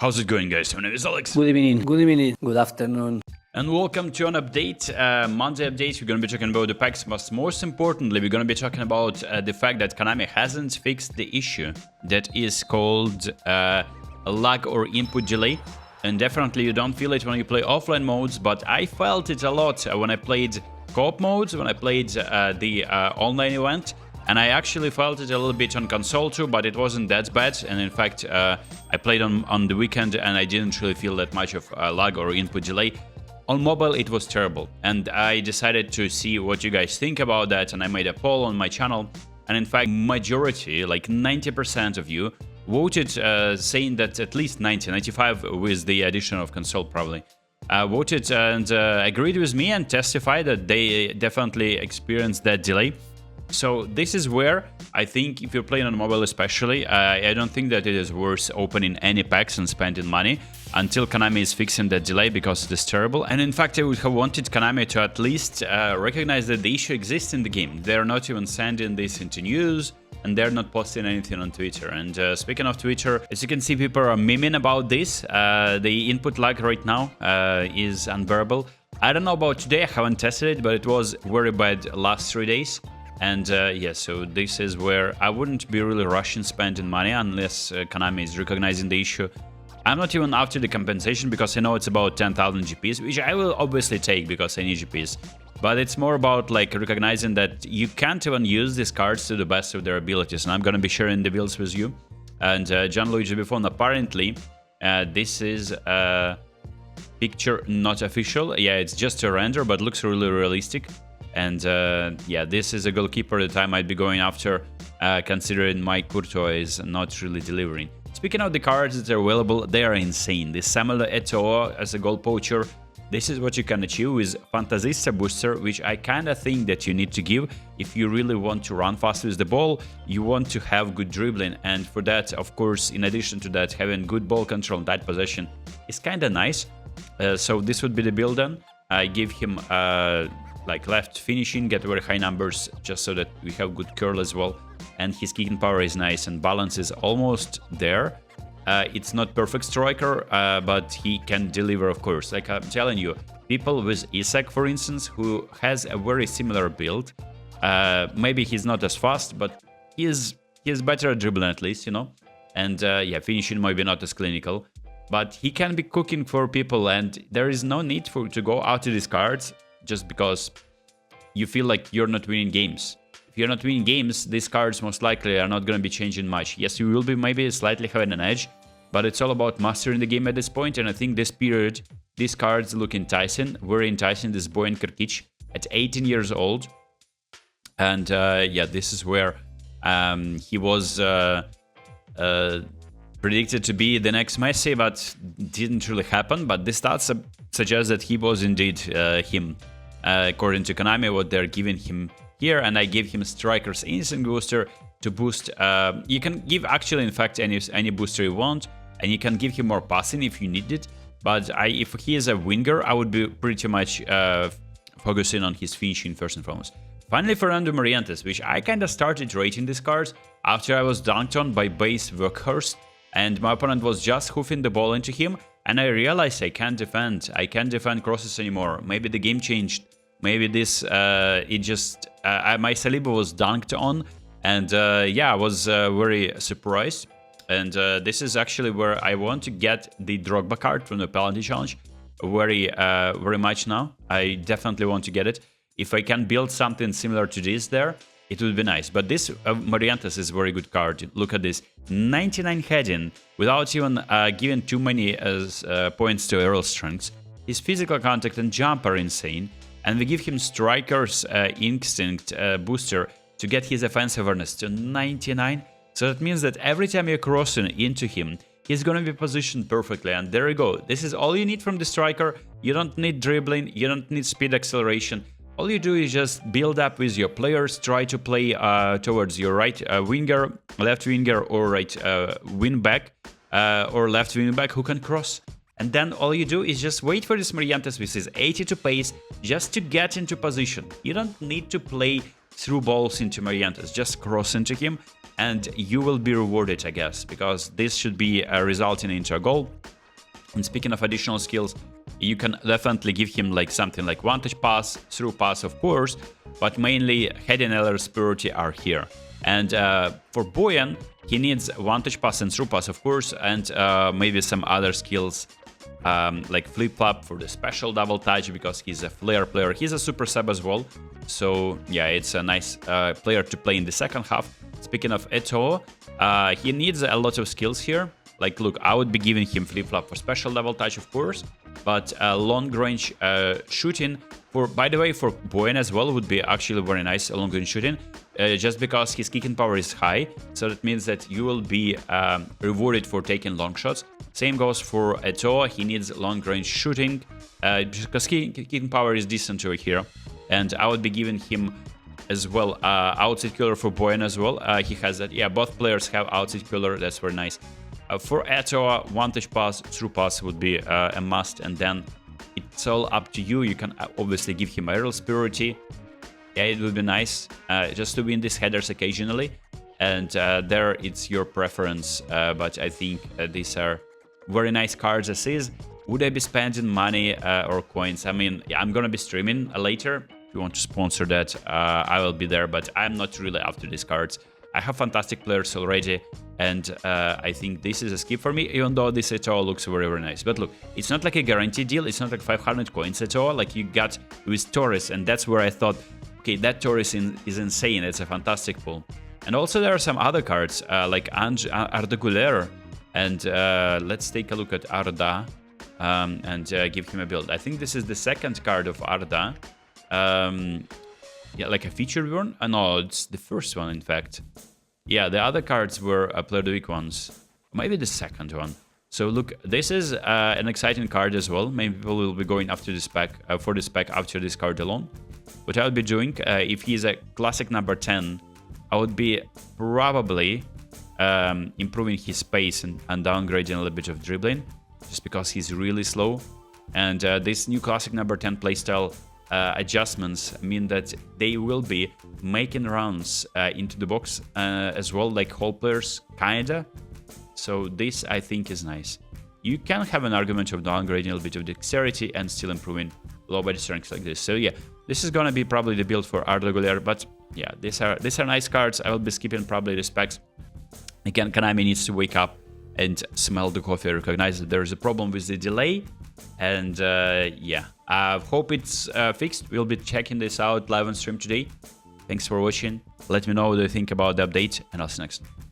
How's it going, guys? My name is Alex. Good evening, good afternoon. And welcome to an update, Monday update. We're going to be talking about the packs, but most importantly, we're going to be talking about the fact that Konami hasn't fixed the issue that is called a lag or input delay. And definitely you don't feel it when you play offline modes, but I felt it a lot when I played co-op modes, when I played the online event. And I actually felt it a little bit on console too, but it wasn't that bad. And in fact, I played on the weekend and I didn't really feel that much of lag or input delay. On mobile, it was terrible. And I decided to see what you guys think about that. And I made a poll on my channel. And in fact, majority, like 90% of you, voted saying that at least 95 with the addition of console probably. Voted and agreed with me and testified that they definitely experienced that delay. So this is where I think if you're playing on mobile especially, I don't think that it is worth opening any packs and spending money until Konami is fixing that delay, because it is terrible. And in fact, I would have wanted Konami to at least recognize that the issue exists in the game. They're not even sending this into news, and they're not posting anything on Twitter. And speaking of Twitter, as you can see, people are memeing about this. The input lag right now is unbearable. I don't know about today, I haven't tested it, but it was very bad last 3 days. And yeah, so this is where I wouldn't be really rushing spending money unless Konami is recognizing the issue. I'm not even after the compensation because I know it's about 10,000 GPs, which I will obviously take because I need GPs. But it's more about like recognizing that you can't even use these cards to the best of their abilities. And I'm going to be sharing the builds with you. And Gianluigi Buffon, apparently, this is a picture not official. Yeah, it's just a render, but looks really realistic. And yeah, this is a goalkeeper that I might be going after, considering my Courtois is not really delivering. Speaking of the cards that are available, they are insane. This Samuel Eto'o as a goal poacher, this is what you can achieve with Fantasista booster, which I kind of think that you need to give if you really want to run fast with the ball, you want to have good dribbling. And for that, of course, in addition to that, having good ball control and tight possession is kind of nice. So this would be the build then. I give him like left finishing, get very high numbers just so that we have good curl as well. And his kicking power is nice and balance is almost there. It's not perfect striker, but he can deliver, of course. Like I'm telling you, people with Isak, for instance, who has a very similar build, maybe he's not as fast, but he's better at dribbling at least, you know. And yeah, finishing might be not as clinical, but he can be cooking for people, and there is no need to go out to these cards just because you feel like you're not winning games. If you're not winning games, these cards most likely are not going to be changing much. Yes, you will be maybe slightly having an edge, but it's all about mastering the game at this point. And I think this period, these cards look enticing, very enticing. This boy in Krkic at 18 years old. And yeah, this is where he was predicted to be the next Messi, but didn't really happen. But the stats suggest that he was indeed him. According to Konami, what they're giving him here, and I give him Striker's Instant Booster to boost. You can give actually, in fact, any booster you want, and you can give him more passing if you need it. But if he is a winger, I would be pretty much focusing on his finishing first and foremost. Finally, Fernando Morientes, which I kind of started rating these cards after I was dunked on by base Workhorst, and my opponent was just hoofing the ball into him. And I realized I can't defend crosses anymore. Maybe the game changed. Maybe this, it just, my Saliba was dunked on. And yeah, I was very surprised. And this is actually where I want to get the Drogba card from the penalty challenge very much now. I definitely want to get it. If I can build something similar to this there, it would be nice. But this Morientes is a very good card. Look at this. 99 heading without even giving too many points to aerial strengths. His physical contact and jump are insane. And we give him Striker's Instinct booster to get his offensive awareness to 99. So that means that every time you're crossing into him, he's going to be positioned perfectly. And there you go. This is all you need from the striker. You don't need dribbling. You don't need speed acceleration. All you do is just build up with your players, try to play towards your right winger, left winger, or right wing back, or left wing back who can cross. And then all you do is just wait for this Morientes with his 82 pace just to get into position. You don't need to play through balls into Morientes, just cross into him. and you will be rewarded, I guess, because this should be resulting into a goal. And speaking of additional skills, you can definitely give him like something like one-touch pass, through pass, of course, but mainly head and LR's priority are here. And for Boyan, he needs one-touch pass and through pass, of course, and maybe some other skills like flip-flop for the special double touch, because he's a flair player. He's a super sub as well. So yeah, it's a nice player to play in the second half. Speaking of Eto'o, he needs a lot of skills here. Like, look, I would be giving him flip-flop for special double touch, of course, but long-range shooting, by the way, for Boyan as well, would be actually very nice, long-range shooting, just because his kicking power is high, so that means that you will be rewarded for taking long shots. Same goes for Eto'o, he needs long-range shooting, because kicking power is decent over here, and I would be giving him as well outside killer for Boyan as well. He has that. Yeah, both players have outside killer, that's very nice. For Eto'o, one-touch pass, through pass would be a must, and then it's all up to you. You can obviously give him aerial priority. Yeah, it would be nice just to win these headers occasionally, and there it's your preference. But I think these are very nice cards as is. Would I be spending money or coins? I mean, yeah, I'm gonna be streaming later. If you want to sponsor that, I will be there, but I'm not really after these cards. I have fantastic players already, and I think this is a skip for me, even though this Eto'o looks very, very nice. But look, it's not like a guaranteed deal, it's not like 500 coins Eto'o like you got with Torres, and that's where I thought, okay, that Torres is insane, it's a fantastic pull. And also there are some other cards, like Arda Guler, and let's take a look at Arda and give him a build. I think this is the second card of Arda. Yeah, like a feature one? No, it's the first one, in fact. Yeah, the other cards were Player of the Week ones. Maybe the second one. So look, this is an exciting card as well. Maybe people will be going after this pack, for this pack after this card alone. What I would be doing, if he's a classic number 10, I would be probably improving his pace and downgrading a little bit of dribbling, just because he's really slow. And this new classic number 10 playstyle adjustments mean that they will be making runs into the box as well, like whole players, kinda. So this, I think, is nice. You can have an argument of downgrading a little bit of dexterity and still improving low body strength like this. So yeah, this is gonna be probably the build for Arda Guler, but yeah, these are nice cards. I will be skipping probably the specs. Again, Konami needs to wake up and smell the coffee, recognize that there is a problem with the delay, and yeah, I hope it's fixed. We'll be checking this out live on stream today. Thanks for watching. Let me know what you think about the update, and I'll see you next time.